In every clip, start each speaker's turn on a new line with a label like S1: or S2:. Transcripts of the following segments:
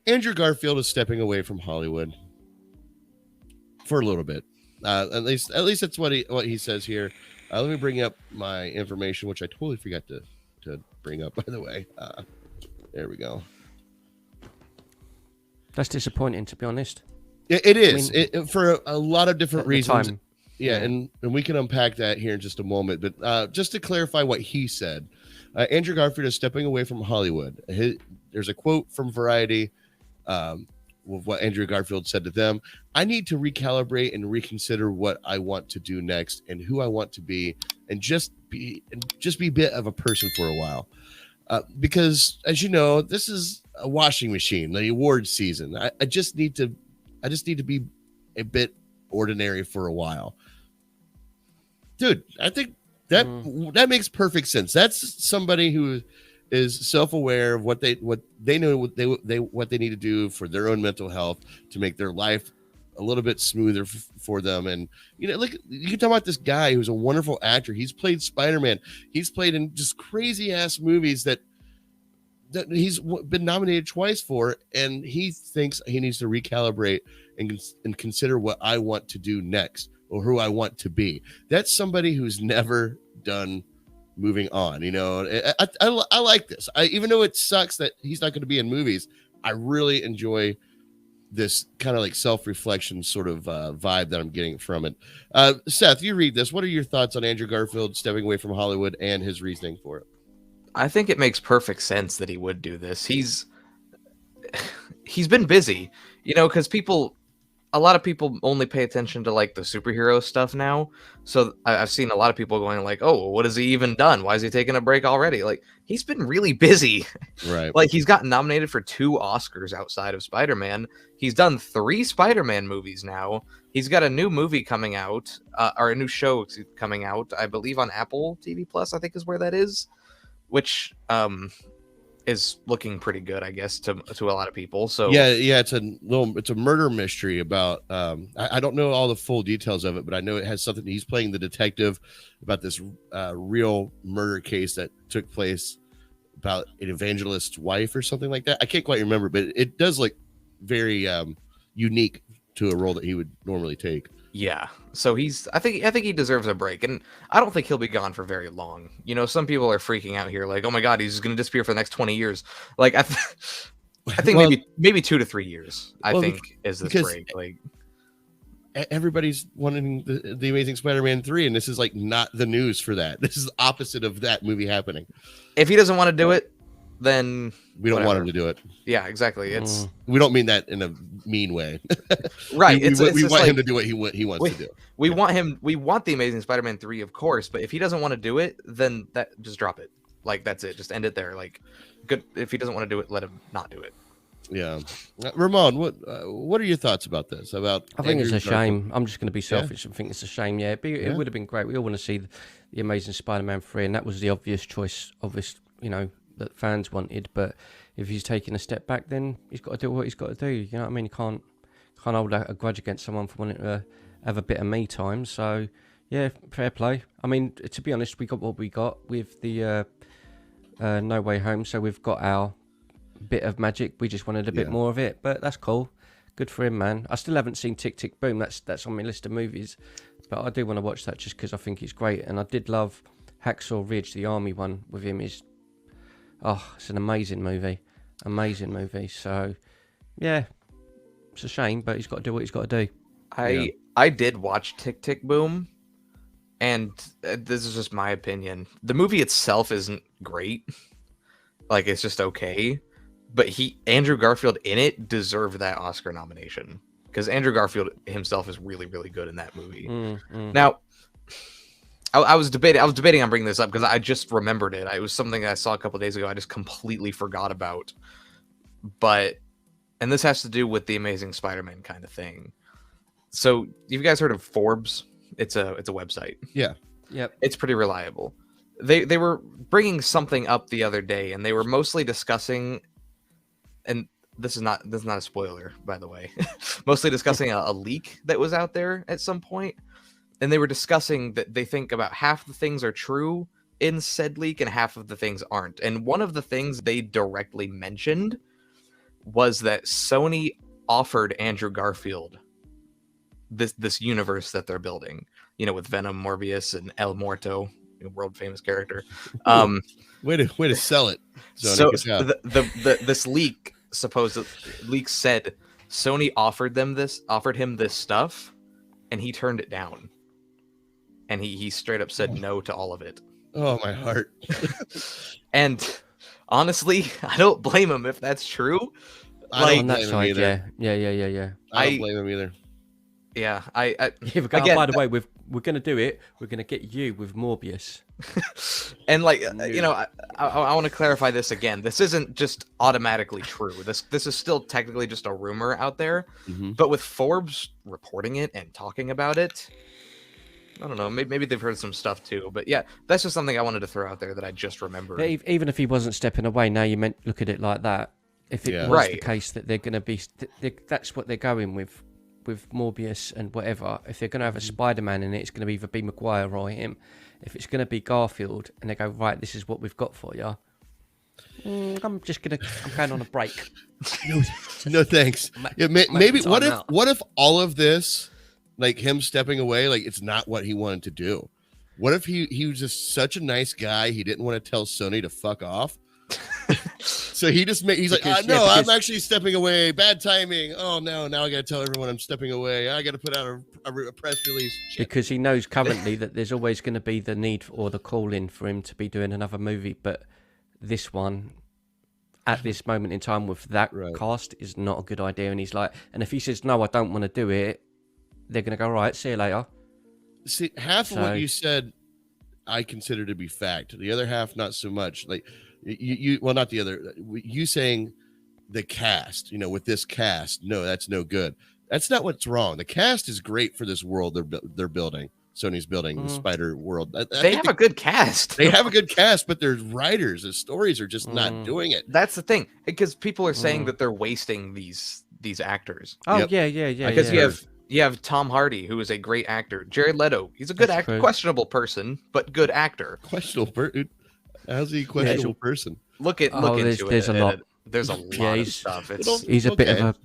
S1: Andrew Garfield is stepping away from Hollywood for a little bit. At least that's what he says here. Let me bring up my information, which I totally forgot to bring up, by the way. There we go.
S2: That's disappointing, to be honest.
S1: It is. For a lot of different reasons.
S2: Time.
S1: Yeah, and we can unpack that here in just a moment. But just to clarify what he said, Andrew Garfield is stepping away from Hollywood. There's a quote from Variety with what Andrew Garfield said to them. I need to recalibrate and reconsider what I want to do next and who I want to be, and just be a bit of a person for a while. Because, as you know, this is a washing machine, the awards season. I just need to be a bit ordinary for a while. Dude, I think that makes perfect sense. That's somebody who is self-aware of what they know, what they need to do for their own mental health to make their life a little bit smoother for them. And look, you can talk about this guy who's a wonderful actor. He's played Spider-Man. He's played in just crazy ass movies that he's been nominated twice for, and he thinks he needs to recalibrate and consider what I want to do next or who I want to be. That's somebody who's never done moving on. I like this. Even though it sucks that he's not going to be in movies, I really enjoy this kind of like self-reflection sort of vibe that I'm getting from it. Seth, you read this. What are your thoughts on Andrew Garfield stepping away from Hollywood and his reasoning for it?
S3: I think it makes perfect sense that he would do this. He's been busy, because a lot of people only pay attention to like the superhero stuff now. So I've seen a lot of people going like, oh, what has he even done? Why is he taking a break already? Like, he's been really busy.
S1: Right.
S3: Like, he's gotten nominated for 2 Oscars outside of Spider-Man. He's done 3 Spider-Man movies now. He's got a new movie coming out, or a new show coming out, I believe on Apple TV Plus, I think is where that is, which is looking pretty good, I guess, to a lot of people. So
S1: yeah, it's a murder mystery about I don't know all the full details of it, but I know it has something. He's playing the detective about this real murder case that took place about an evangelist's wife or something like that. I can't quite remember, but it does look very unique to a role that he would normally take.
S3: Yeah, so I think he deserves a break, and I don't think he'll be gone for very long. Some people are freaking out here, like, oh my god, he's going to disappear for the next 20 years. Like, I think maybe 2 to 3 years. I think is this break. Like,
S1: everybody's wanting the Amazing Spider-Man 3, and this is like not the news for that. This is the opposite of that movie happening.
S3: If he doesn't want to do it, then
S1: we don't want him to do it.
S3: Yeah, exactly.
S1: We don't mean that in a mean way,
S3: right?
S1: We want him to do what he wants to do.
S3: We want the Amazing Spider-Man 3, of course, but if he doesn't want to do it, then just drop it. Like, that's it. Just end it there. Like, good. If he doesn't want to do it, let him not do it.
S1: Yeah, Ramon, what are your thoughts about this?
S2: I think it's a shame. I'm just going to be selfish and think it's a shame. Yeah, it would have been great. We all want to see the Amazing Spider-Man 3, and that was the obvious choice, that fans wanted. But if he's taking a step back, then he's got to do what he's got to do. You know what I mean? You can't hold a grudge against someone for wanting to have a bit of me time. So yeah, fair play. I mean, to be honest, we got what we got with the No Way Home. So we've got our bit of magic. We just wanted a bit more of it, but that's cool. Good for him, man. I still haven't seen Tick Tick Boom. That's on my list of movies, but I do want to watch that just because I think it's great. And I did love Hacksaw Ridge, the army one with him. It's an amazing movie. So yeah, it's a shame, but he's got to do what he's got to do.
S3: I did watch Tick Tick Boom, and this is just my opinion. The movie itself isn't great. Like, it's just okay. But Andrew Garfield in it deserved that Oscar nomination, because Andrew Garfield himself is really, really good in that movie. Now, I was debating on bringing this up because I just remembered it. It was something I saw a couple of days ago. I just completely forgot about. And this has to do with the Amazing Spider-Man kind of thing. So, you guys heard of Forbes? It's a website.
S1: Yeah.
S2: Yep.
S3: It's pretty reliable. They were bringing something up the other day, and they were mostly discussing, and this is not a spoiler, by the way, mostly discussing a leak that was out there at some point. And they were discussing that they think about half the things are true in said leak and half of the things aren't. And one of the things they directly mentioned was that Sony offered Andrew Garfield this universe that they're building, with Venom, Morbius, and El Morto, world famous character.
S1: Way to sell it. Sony.
S3: So
S1: Good job.
S3: this leak said Sony offered him this stuff, and he turned it down, and he straight up said no to all of it.
S1: Oh, my heart.
S3: And honestly, I don't blame him if that's true.
S1: I don't
S2: On that
S1: blame him
S2: side,
S1: either.
S2: yeah.
S1: I don't blame him either.
S3: Yeah,
S2: Again, by the way, we're going to do it. We're going to get you with Morbius.
S3: and I want to clarify this again. This isn't just automatically true. This is still technically just a rumor out there.
S1: Mm-hmm.
S3: But with Forbes reporting it and talking about it, I don't know. Maybe they've heard some stuff too. But yeah, that's just something I wanted to throw out there that I just remembered.
S2: But even if he wasn't stepping away, now you meant look at it like that. If it was the case that they're going to be, that's what they're going with Morbius and whatever. If they're going to have a Spider-Man in it, it's going to either be Maguire or him. If it's going to be Garfield, and they go, right, this is what we've got for you. I'm going on a break.
S1: No thanks. Yeah, maybe what if all of this, like him stepping away, like it's not what he wanted to do? What if he was just such a nice guy, he didn't want to tell Sony to fuck off? So he's like, I'm actually stepping away. Bad timing. Oh no, now I got to tell everyone I'm stepping away. I got to put out a press release. Shit.
S2: Because he knows currently that there's always going to be the need or the call in for him to be doing another movie, but this one, at this moment in time with that cast, is not a good idea. And he's like, and if he says no, I don't want to do it, they're going to go, right, see you later.
S1: See, half of what you said, I consider to be fact. The other half, not so much. Like. Well, not the other. You saying the cast, with this cast, no, that's no good. That's not what's wrong. The cast is great for this world they're building. Sony's building the Spider World.
S3: They have a good cast.
S1: They have a good cast, but their writers, the stories are just not doing it.
S3: That's the thing, because people are saying that they're wasting these actors.
S2: Oh yeah.
S3: Because you have Tom Hardy, who is a great actor. Jared Leto, he's a good actor, questionable person, but good actor.
S1: Questionable. How's he a questionable person?
S3: Look into it.
S2: There's a lot.
S3: There's a lot of stuff.
S2: He's a bit of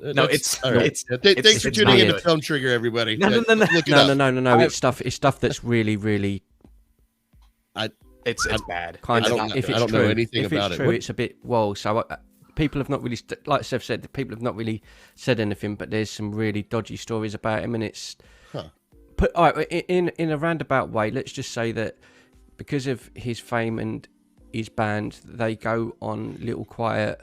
S2: a.
S3: No, it's
S1: all right. Thanks for tuning into Film Trigger, everybody.
S3: No.
S2: It's stuff that's really, really.
S3: It's bad.
S2: Kind of.
S1: I don't know anything about
S2: it. It's a bit. Well, so people have not really, like Seth said, people have not really said anything, but there's some really dodgy stories about him, and it's. But all right, in a roundabout way, let's just say that. Because of his fame and his band, they go on little quiet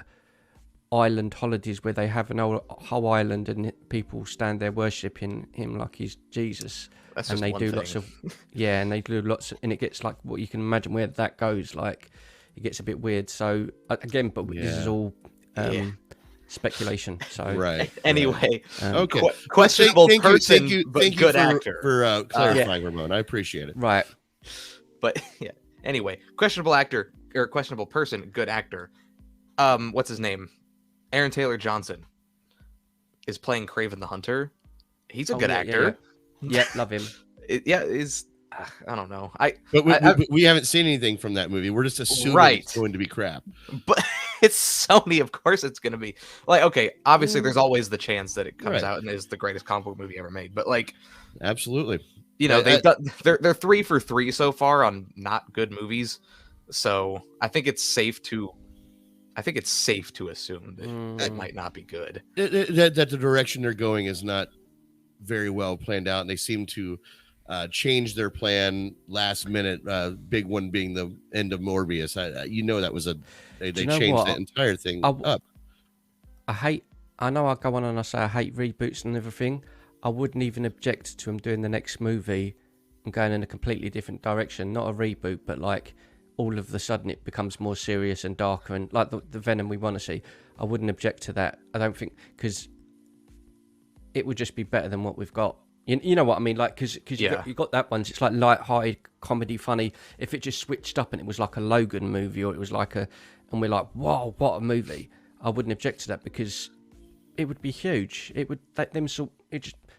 S2: island holidays where they have whole island and people stand there worshipping him like he's Jesus.
S3: That's
S2: and
S3: just
S2: they
S3: one
S2: do
S3: thing.
S2: lots of and they do lots of, and it gets like what you can imagine where that goes. Like it gets a bit weird. So again, but this is all speculation. So
S1: right.
S3: Anyway,
S1: okay.
S3: Questionable person,
S1: thank you
S3: good actor.
S1: For clarifying, Ramon. I appreciate it.
S2: Right.
S3: But yeah. Anyway, questionable actor or questionable person, good actor. What's his name? Aaron Taylor Johnson is playing Kraven the Hunter. He's a good actor.
S2: Yeah, love him.
S3: I don't know.
S1: We haven't seen anything from that movie. We're just assuming it's going to be crap.
S3: But it's Sony, of course it's going to be. Like, okay, obviously there's always the chance that it comes out and is the greatest comic book movie ever made. But like,
S1: absolutely.
S3: They're 3 for 3 so far on not good movies, so I think it's safe to assume that it might not be good.
S1: That the direction they're going is not very well planned out, and they seem to change their plan last minute. Big one being the end of Morbius. That was they changed that entire thing up.
S2: I know I go on and I say I hate reboots and everything. I wouldn't even object to him doing the next movie and going in a completely different direction. Not a reboot, but like all of a sudden it becomes more serious and darker and like the Venom we want to see. I wouldn't object to that. I don't think, because it would just be better than what we've got. You know what I mean? Like, because you got that one. It's like light-hearted, comedy, funny. If it just switched up and it was like a Logan movie, or it was like and we're like, wow, what a movie. I wouldn't object to that because it would be huge. It would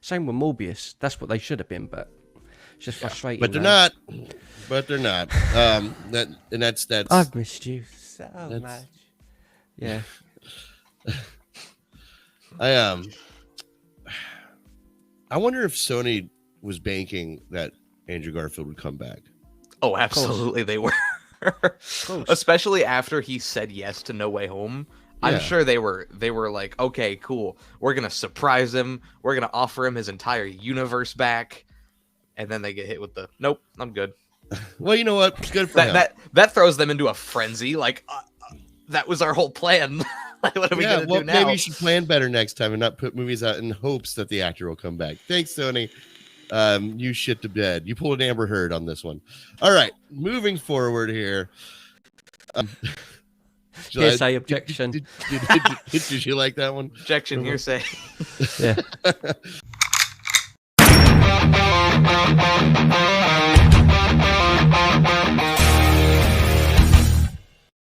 S2: same with Morbius. That's what they should have been, but it's just frustrating.
S1: But they're not. That's.
S2: I've missed you so much. Yeah.
S1: I wonder if Sony was banking that Andrew Garfield would come back.
S3: Oh, absolutely, they were. Especially after he said yes to No Way Home. Yeah. I'm sure they were like, okay, cool. We're gonna surprise him. We're gonna offer him his entire universe back, and then they get hit with the nope. I'm good.
S1: Well, you know what? It's good for him.
S3: That throws them into a frenzy. Like that was our whole plan. Like, what are we gonna do now?
S1: Maybe you should plan better next time and not put movies out in hopes that the actor will come back. Thanks, Sony. You shit the bed. You pulled an Amber Heard on this one. All right, moving forward here.
S2: Hearsay objection.
S1: Did you like that one?
S3: Objection, hearsay.
S2: Yeah.